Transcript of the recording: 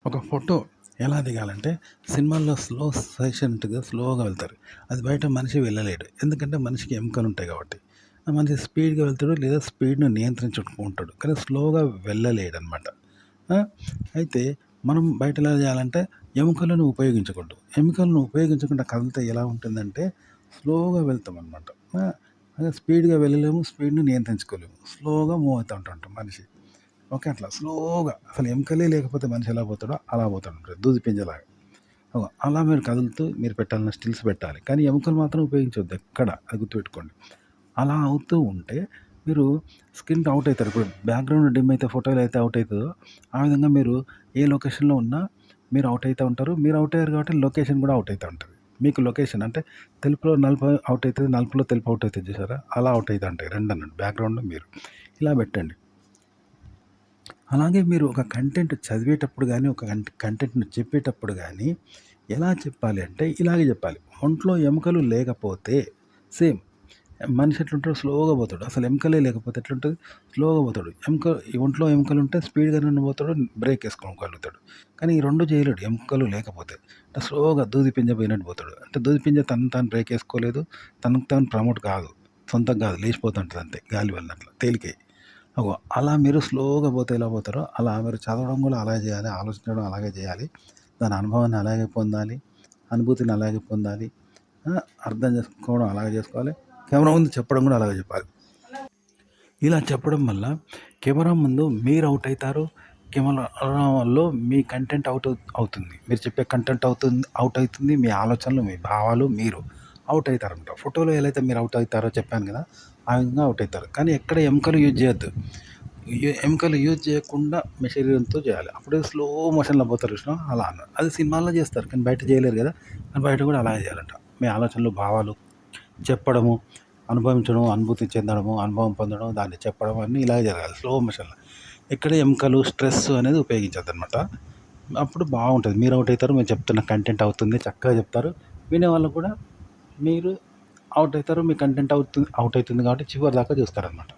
ఒక ఫోటో ఎలా దిగాలంటే సినిమాల్లో స్లోగా వెళ్తారు. అది బయట మనిషి వెళ్ళలేడు. ఎందుకంటే మనిషికి ఎముకలు ఉంటాయి కాబట్టి. ఆ మనిషి స్పీడ్‌గా వెళ్తాడు లేదా స్పీడ్‌ని నియంత్రించుకుంటాడు. కానీ స్లోగా వెళ్ళలేడనమాట. ఆ! అయితే మనం బయట ఎలా చేయాలంటే ఎముకలను ఉపయోగించకూడదు. ఎముకలను ఉపయోగించకుండా కదిలితే ఎలా ఉంటుందంటే స్లోగా వెళ్తామనమాట. ఆ! అదే స్పీడ్‌గా వెళ్ళలేము. స్పీడ్‌ని నియంత్రించుకోలేము. స్లోగా మూవ్ అవుతా ఉంటాం మనిషి. ఓకే. అట్లా స్లోగా అసలు ఎముకలే లేకపోతే మనిషి ఎలా పోతాడో అలా పోతాడనమాట. దూది పింజలాగా. అలా మీరు కదులుతూ మీరు పెట్టాలన్న స్టిల్స్ పెట్టాలి. కానీ ఎముకలు మాత్రం ఉపయోగించొద్దు ఎక్కడ. అది గుర్తుపెట్టుకోండి. అలా అవుతూ ఉంటే మీరు స్క్రీన్‌కి ఔట్ అయితారు. ఇప్పుడు బ్యాక్‌గ్రౌండ్ డిమ్ అయితే ఫోటోలో అయితే ఔట్ అయితదో, ఆ విధంగా మీరు ఏ లొకేషన్‌లో ఉన్నా మీరు ఔట్ అయితా ఉంటారు. మీరు ఔట్ అయ్యారు కాబట్టి లొకేషన్ కూడా ఔట్ అయితా ఉంటది. మీకు లొకేషన్ అంటే తెలుపులో నలుపు ఔట్ అయితది. నలుపులో తెలుపు ఔట్ అయితది చూసారా? అలా ఔట్ అయితా ఉంటాయి 2 అన్నట్టు. బ్యాక్‌గ్రౌండ్ మీరు. ఇలా పెట్టండి. అలాగే మీరు ఒక కంటెంట్ చదివేటప్పుడు గానీ, ఒక కంటెంట్‌ని చెప్పేటప్పుడు గానీ, ఎలా చెప్పాలి అంటే ఇలాగే చెప్పాలి. ఒంట్లో ఎముకలు లేకపోతే సేమ్ మనిషి ఎట్లుంటాడు స్లోగా పోతాడు. అసలు ఎముకలే లేకపోతే ఎట్లుంటది? స్లోగా పోతాడు. ఈ ఒంట్లో ఎముకలుంటే స్పీడ్‌గానే పోతాడు, బ్రేక్ ఏసుకోగలుగుతాడు. కానీ ఈ 2 చేయలేడు ఎముకలు లేకపోతే. అంటే స్లోగా దూది పింజ పోయినట్టు పోతాడు. అంటే దూది పింజ తనను తాను బ్రేక్ ఏసుకోలేదు. తనకు తాను ప్రమోట్ కాదు. సొంతంగా కాదు లేచిపోతుంటది అంతే గాలి వలన అట్లా తేలికై. అలా మీరు స్లోగా పోతే ఎలా పోతారో, అలా మీరు చదవడం కూడా అలాగే చేయాలి. ఆలోచించడం అలాగే చేయాలి. దాని అనుభవాన్ని అలాగే పొందాలి. అనుభూతిని అలాగే పొందాలి. ఆ! అర్థం చేసుకోవడం అలాగే చేసుకోవాలి. కెమెరా ముందు చెప్పడం కూడా అలాగే చెప్పాలి. ఇలా చెప్పడం వల్ల కెమెరా ముందు మీరు ఔట్ అయితారు. కెమెరాలో మీ కంటెంట్ అవుతుంది. మీరు చెప్పే కంటెంట్ ఔట్ అవుతుంది. మీ ఆలోచనలు, మీ భావాలు మీరు ఔట్ అయితారనమాట. ఫోటోలో ఎలా అయితే మీరు ఔట్ అయితారో చెప్పాను కదా! ఆ విధంగా ఔట్ అయితారు. కానీ ఎక్కడ ఎముకలు యూజ్ చేయొద్దు. ఎముకలు యూజ్ చేయకుండా మీ శరీరంతో చేయాలి. అప్పుడే స్లో మోషన్‌లో పోతారు చూసినావా అలా అన్నట్టు. అది సినిమాల్లో చేస్తారు. కానీ బయట చేయలేరు కదా! కానీ బయట కూడా అలాగే చేయాలంట. మీ ఆలోచనలు, భావాలు చెప్పడము, అనుభవించడం, అనుభూతి చెందడము, అనుభవం పొందడం, దాన్ని చెప్పడం అన్నీ ఇలాగే జరగాలి స్లో మోషన్‌లో. ఎక్కడ ఎముకలు, స్ట్రెస్ అనేది ఉపయోగించొద్దనమాట. అప్పుడు బాగుంటది. మీరు ఔట్ అయితారు. మీరు చెప్తున్న కంటెంట్ అవుతుంది. చక్కగా చెప్తారు. వినేవాళ్ళు కూడా మీరు ఔట్ అయితారు. మీ కంటెంట్ ఔట్ అవుతుంది కాబట్టి చివరి దాకా చూస్తారనమాట.